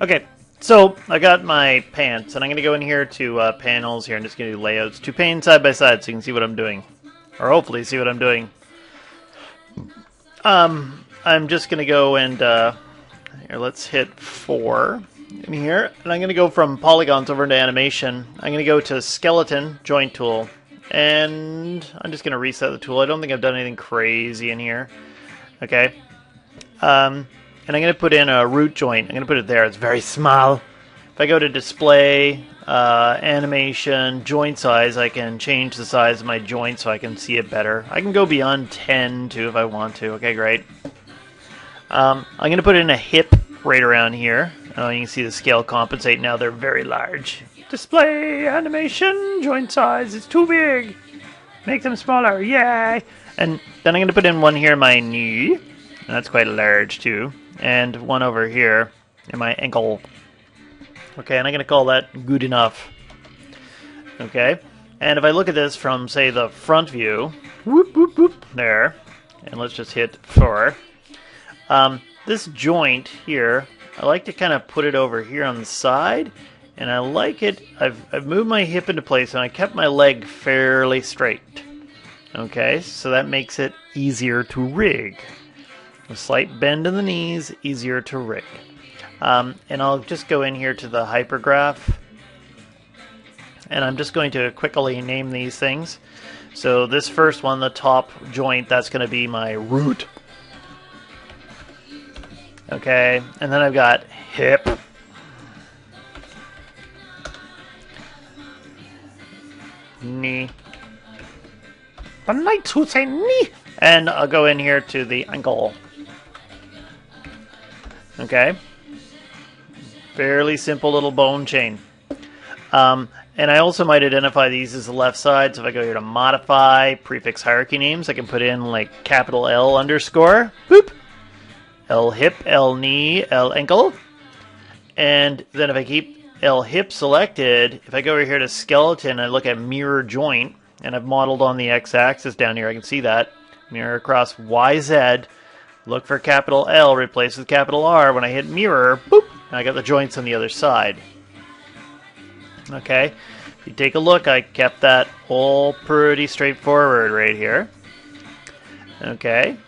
Okay, so I got my pants, and I'm going to go in here to panels here. I'm just going to do layouts. Two panes side by side so you can see what I'm doing. Or hopefully see what I'm doing. I'm just going to go and, here, let's hit 4 in here. And I'm going to go from polygons over into animation. I'm going to go to skeleton, joint tool. And I'm just going to reset the tool. I don't think I've done anything crazy in here. Okay. And I'm going to put in a root joint. I'm going to put it there. It's very small. If I go to display, animation, joint size, I can change the size of my joint so I can see it better. I can go beyond 10 too if I want to. Okay, great. I'm going to put in a hip right around here. Oh, you can see the scale compensate. Now they're very large. Display, animation, joint size. It's too big. Make them smaller. Yay! And then I'm going to put in one here in my knee. And that's quite large too. And one over here in my ankle. Okay, and I'm going to call that good enough. Okay, and if I look at this from, say, the front view, whoop, whoop, whoop, there, and let's just hit 4. This joint here, I like to kind of put it over here on the side, and I like it, I've moved my hip into place, and I kept my leg fairly straight. Okay, so that makes it easier to rig. A slight bend in the knees, easier to rig. And I'll just go in here to the hypergraph. And I'm just going to quickly name these things. So this first one, the top joint, that's going to be my root. Okay, and then I've got hip. Knee. The knights who say knee. And I'll go in here to the ankle. Okay. Fairly simple little bone chain. And I also might identify these as the left side. So if I go here to modify, prefix hierarchy names, I can put in like capital L underscore, boop, L hip, L knee, L ankle. And then if I keep L hip selected, if I go over here to skeleton, I look at mirror joint, and I've modeled on the x-axis down here. I can see that. Mirror across YZ. Look for capital L, replace with capital R. When I hit mirror, boop, I got the joints on the other side. Okay, if you take a look, I kept that all pretty straightforward right here. Okay.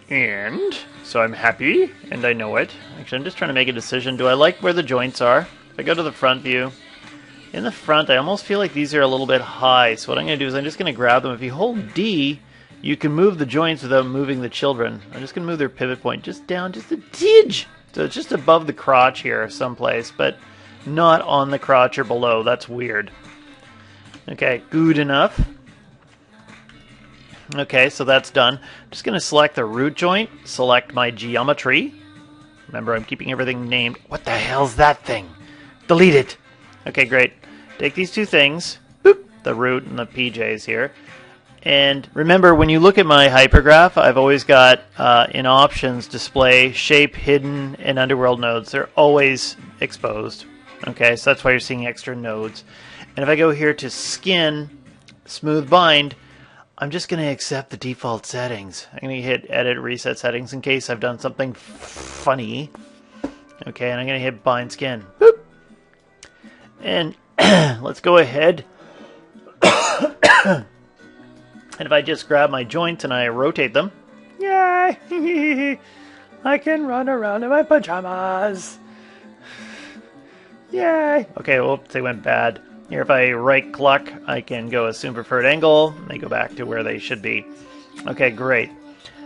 And so I'm happy, and I know it. Actually, I'm just trying to make a decision. Do I like where the joints are? If I go to the front view, in the front, I almost feel like these are a little bit high. So what I'm going to do is I'm just going to grab them. If you hold D, you can move the joints without moving the children. I'm just going to move their pivot point just down, just a tidge. So it's just above the crotch here someplace, but not on the crotch or below. That's weird. Okay, good enough. Okay, so that's done. I'm just going to select the root joint, select my geometry. Remember, I'm keeping everything named. What the hell's that thing? Delete it. Okay, great. Take these two things, boop, the root and the PJs here. And remember, when you look at my hypergraph, I've always got in options display, shape, hidden, and underworld nodes. They're always exposed. Okay, so that's why you're seeing extra nodes. And if I go here to skin, smooth bind, I'm just going to accept the default settings. I'm going to hit edit, reset settings in case I've done something funny. Okay, and I'm going to hit bind skin. Boop. And let's go ahead. And if I just grab my joints and I rotate them, yay! I can run around in my pajamas. Yay! Okay, whoops, they went bad. Here, if I right-click, I can go assume preferred angle. They go back to where they should be. Okay, great.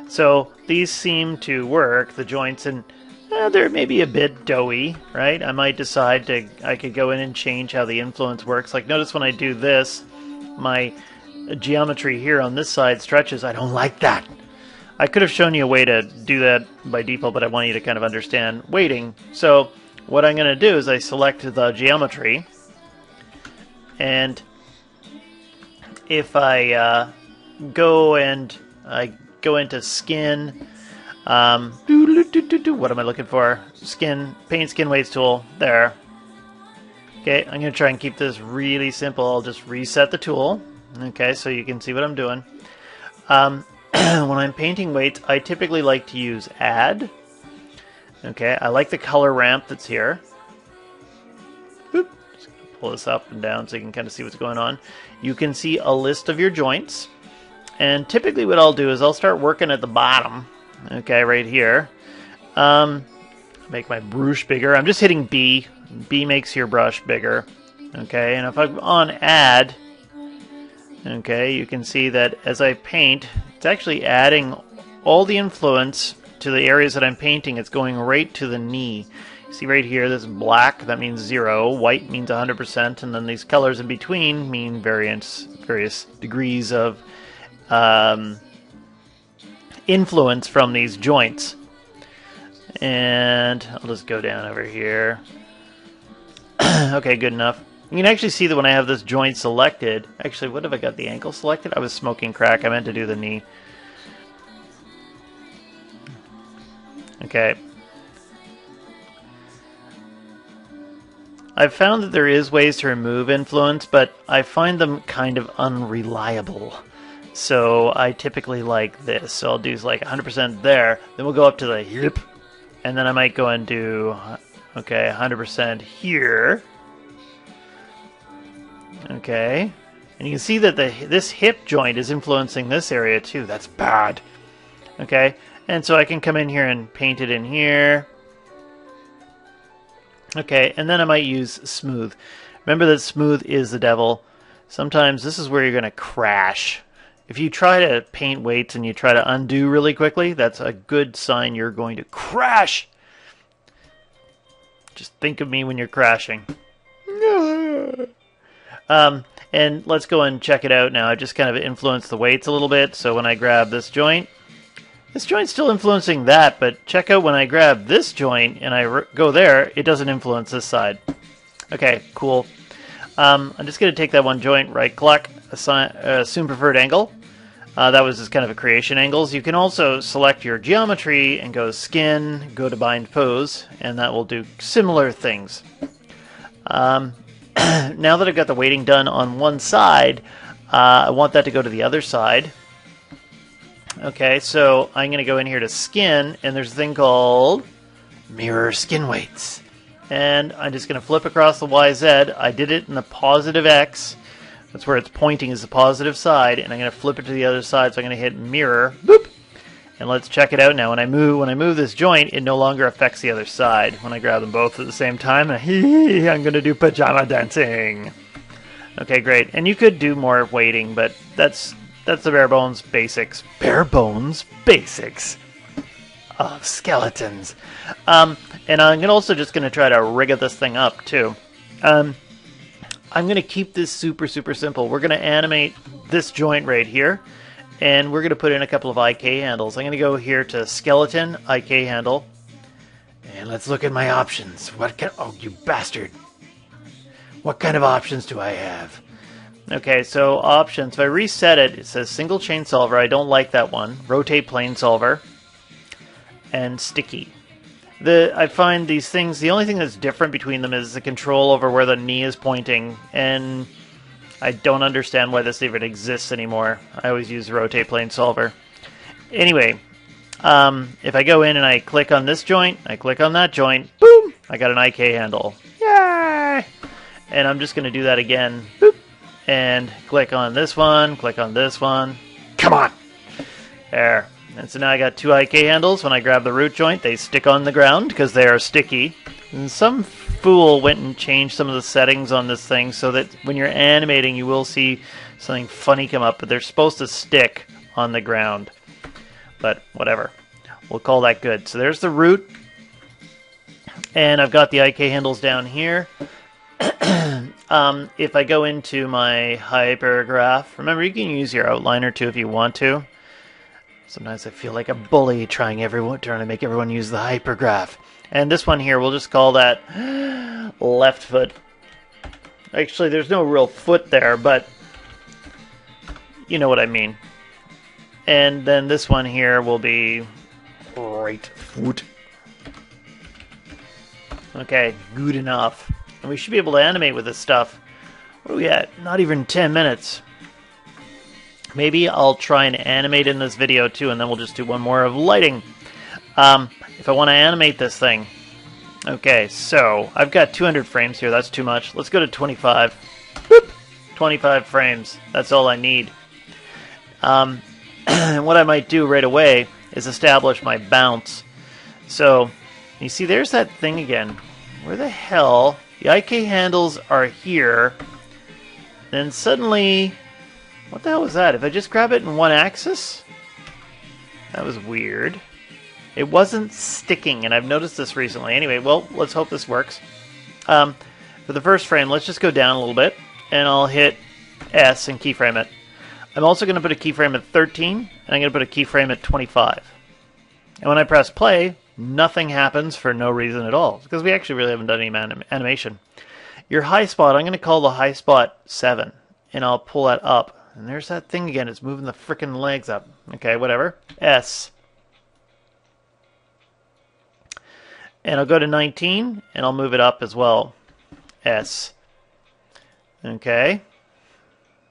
So these seem to work, the joints, and they're maybe a bit doughy, right? I might decide I could go in and change how the influence works. Like, notice when I do this, my geometry here on this side stretches. I don't like that. I could have shown you a way to do that by default, but I want you to kind of understand weighting. So what I'm going to do is I select the geometry, and if I go into skin, what am I looking for? Skin, paint skin weights tool, there. Okay, I'm going to try and keep this really simple. I'll just reset the tool. Okay, so you can see what I'm doing. When I'm painting weights, I typically like to use add. Okay, I like the color ramp that's here. Boop. Just gonna pull this up and down so you can kind of see what's going on. You can see a list of your joints. And typically what I'll do is I'll start working at the bottom. Okay, right here. Make my brush bigger. I'm just hitting B. B makes your brush bigger. Okay, and if I'm on add, okay, you can see that as I paint, it's actually adding all the influence to the areas that I'm painting. It's going right to the knee. See right here, this black, that means 0, white means 100%, and then these colors in between mean various degrees of influence from these joints. And I'll just go down over here. Okay, good enough. You can actually see that when I have this joint selected, actually, what have I got the ankle selected? I was smoking crack. I meant to do the knee. Okay. I've found that there is ways to remove influence, but I find them kind of unreliable. So I typically like this. So I'll do like 100% there. Then we'll go up to the hip. And then I might go and do, okay, 100% here. Okay. And you can see that this hip joint is influencing this area too. That's bad. Okay. And so I can come in here and paint it in here. Okay. And then I might use smooth. Remember that smooth is the devil. Sometimes this is where you're going to crash. If you try to paint weights and you try to undo really quickly, that's a good sign you're going to crash. Just think of me when you're crashing. And let's go and check it out now. I just kind of influenced the weights a little bit. So when I grab this joint's still influencing that, but check out when I grab this joint and I go there, it doesn't influence this side. Okay, cool. I'm just going to take that one joint, right-click, assume preferred angle. That was just kind of a creation angles. You can also select your geometry and go skin, go to bind pose, and that will do similar things. Now that I've got the weighting done on one side, I want that to go to the other side. Okay, so I'm going to go in here to skin, and there's a thing called mirror skin weights. And I'm just going to flip across the YZ. I did it in the positive X. That's where it's pointing is the positive side, and I'm going to flip it to the other side, so I'm going to hit mirror. Boop! And let's check it out now. When I move this joint, it no longer affects the other side. When I grab them both at the same time, I'm going to do pajama dancing. Okay, great. And you could do more weighting, but that's the bare bones basics. Bare bones basics of skeletons. And I'm also just going to try to rig this thing up too. I'm going to keep this super simple. We're going to animate this joint right here. And we're going to put in a couple of IK handles. I'm going to go here to skeleton, IK handle. And let's look at my options. Oh, you bastard. What kind of options do I have? Okay, so options. If I reset it, it says single chain solver. I don't like that one. Rotate plane solver. And sticky. I find these things, the only thing that's different between them is the control over where the knee is pointing. And I don't understand why this even exists anymore. I always use rotate plane solver. Anyway, if I go in and I click on this joint, I click on that joint, boom, I got an IK handle. Yay! And I'm just going to do that again. Boop. And click on this one, click on this one. Come on! There. And so now I got two IK handles. When I grab the root joint, they stick on the ground because they are sticky. And some fool went and changed some of the settings on this thing so that when you're animating, you will see something funny come up, but they're supposed to stick on the ground. But whatever. We'll call that good. So there's the root. And I've got the IK handles down here. If I go into my hypergraph, remember you can use your outliner too if you want to. Sometimes I feel like a bully trying to make everyone use the hypergraph. And this one here, we'll just call that left foot. Actually, there's no real foot there, but you know what I mean. And then this one here will be right foot. Okay, good enough. And we should be able to animate with this stuff. What are we at? Not even 10 minutes. Maybe I'll try and animate in this video too, and then we'll just do one more of lighting. If I want to animate this thing, okay, so I've got 200 frames here. That's too much. Let's go to 25. Boop! 25 frames. That's all I need. What I might do right away is establish my bounce. So, you see, there's that thing again. Where the hell? The IK handles are here. Then suddenly, what the hell was that? If I just grab it in one axis? That was weird. It wasn't sticking, and I've noticed this recently. Anyway, well, let's hope this works. For the first frame, let's just go down a little bit, and I'll hit S and keyframe it. I'm also going to put a keyframe at 13, and I'm going to put a keyframe at 25. And when I press play, nothing happens for no reason at all, because we actually really haven't done any animation. Your high spot, I'm going to call the high spot 7, and I'll pull that up. And there's that thing again, it's moving the frickin' legs up. Okay, whatever. S. And I'll go to 19, and I'll move it up as well. S. Okay.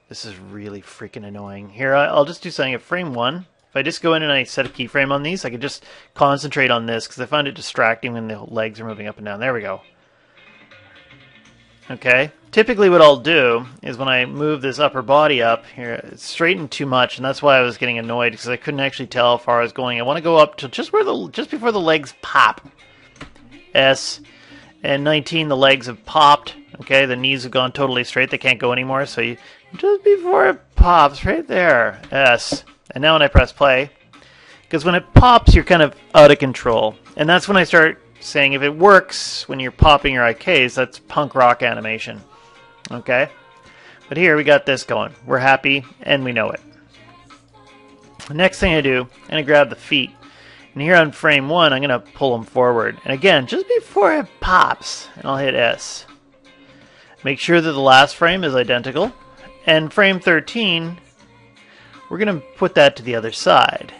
This is really freaking annoying. Here, I'll just do something at frame 1. If I just go in and I set a keyframe on these, I can just concentrate on this, because I find it distracting when the legs are moving up and down. There we go. Okay. Typically what I'll do is when I move this upper body up here, it's straightened too much, and that's why I was getting annoyed, because I couldn't actually tell how far I was going. I want to go up to just before the legs pop. S. And 19, the legs have popped. Okay, the knees have gone totally straight. They can't go anymore, so you just before it pops, right there. S. And now when I press play, because when it pops, you're kind of out of control. And that's when I start saying if it works when you're popping your IKs, that's punk rock animation. Okay? But here we got this going. We're happy, and we know it. The next thing I do, I'm going to grab the feet. And here on frame 1, I'm going to pull them forward. And again, just before it pops, and I'll hit S. Make sure that the last frame is identical. And frame 13, we're going to put that to the other side.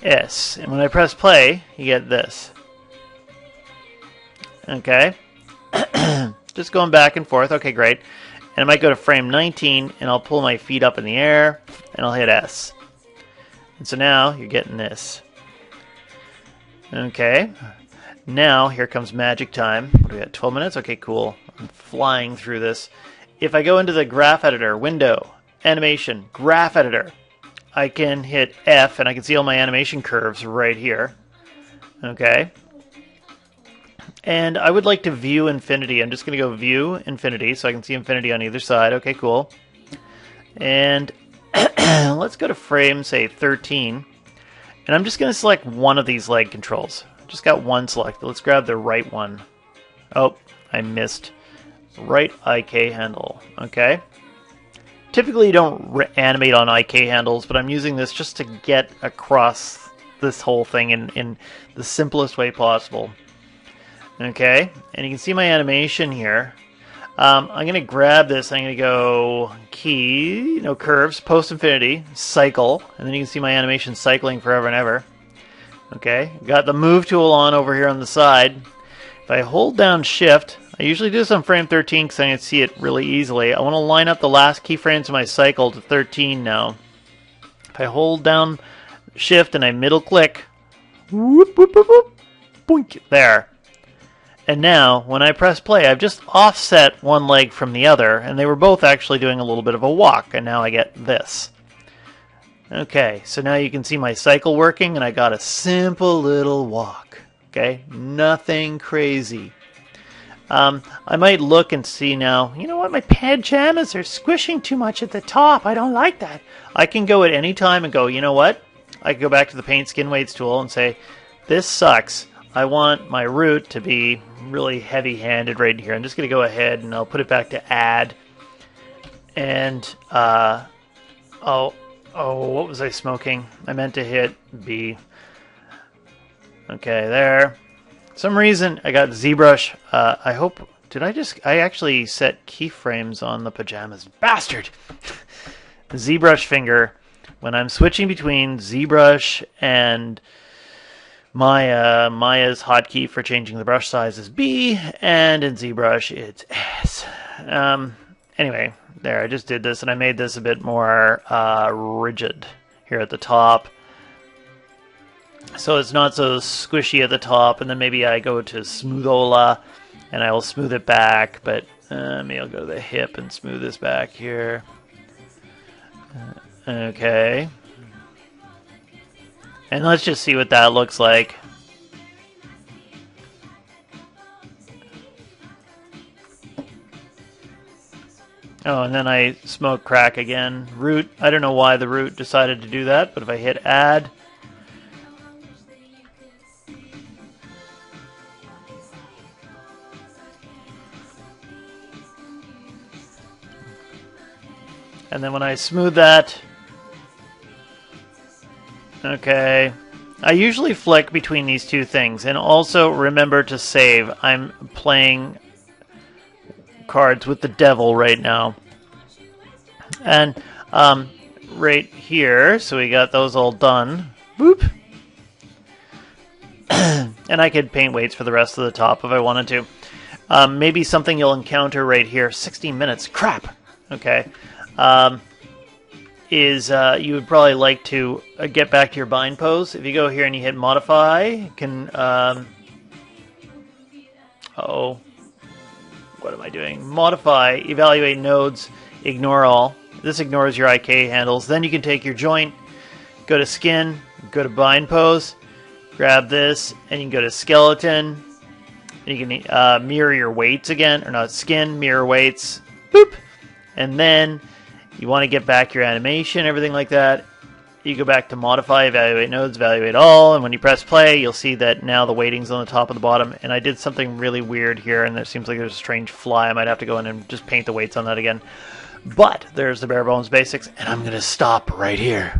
S. And when I press play, you get this. Okay. Just going back and forth. Okay, great. And I might go to frame 19, and I'll pull my feet up in the air, and I'll hit S. And so now you're getting this. Okay. Now, here comes magic time. What do we got? 12 minutes? Okay, cool. I'm flying through this. If I go into the graph editor, window, animation, graph editor, I can hit F, and I can see all my animation curves right here. Okay. And I would like to view infinity. I'm just going to go view infinity, so I can see infinity on either side. Okay, cool. And let's go to frame, say, 13. And I'm just going to select one of these leg controls. Just got one selected. Let's grab the right one. Oh, I missed. Right IK handle. Okay. Typically you don't animate on IK handles, but I'm using this just to get across this whole thing in the simplest way possible. Okay. And you can see my animation here. I'm going to grab this. I'm going to go key, no curves, post infinity, cycle, and then you can see my animation cycling forever and ever. Okay, got the move tool on over here on the side. If I hold down shift, I usually do this on frame 13 because I can see it really easily. I want to line up the last keyframes of my cycle to 13 now. If I hold down shift and I middle click, whoop, whoop, whoop, whoop, boink, there. And now, when I press play, I've just offset one leg from the other, and they were both actually doing a little bit of a walk, and now I get this. Okay, so now you can see my cycle working, and I got a simple little walk. Okay, nothing crazy. I might look and see now, you know what, my pajamas are squishing too much at the top. I don't like that. I can go at any time and go, you know what? I can go back to the Paint Skin Weights tool and say, this sucks. I want my root to be really heavy-handed right here. I'm just going to go ahead and I'll put it back to add. And, what was I smoking? I meant to hit B. Okay, there. Some reason I got ZBrush. I hope, I actually set keyframes on the pajamas. Bastard! The ZBrush finger, when I'm switching between ZBrush and Maya's hotkey for changing the brush size is B, and in ZBrush it's S. Anyway, there, I just did this, and I made this a bit more rigid here at the top. so it's not so squishy at the top, and then maybe I go to Smoothola and I will smooth it back, but maybe I'll go to the hip and smooth this back here. Okay. And let's just see what that looks like. Oh, and then I smoke crack again. Root, I don't know why the root decided to do that, but if I hit add, and then when I smooth that, okay, I usually flick between these two things, and also remember to save. I'm playing cards with the devil right now. And right here, so we got those all done. Boop. And I could paint weights for the rest of the top if I wanted to. Maybe something you'll encounter right here. 60 minutes. Crap. Okay. You would probably like to get back to your bind pose. If you go here and you hit modify, you can... what am I doing? Modify, evaluate nodes, ignore all. This ignores your IK handles. Then you can take your joint, go to skin, go to bind pose, grab this, and you can go to skeleton. And you can mirror your weights again, or not, skin, mirror weights, boop. And then you want to get back your animation, everything like that. You go back to modify, evaluate nodes, evaluate all, and when you press play, you'll see that now the weighting's on the top and the bottom. And I did something really weird here, and it seems like there's a strange fly. I might have to go in and just paint the weights on that again. But there's the bare bones basics, and I'm going to stop right here.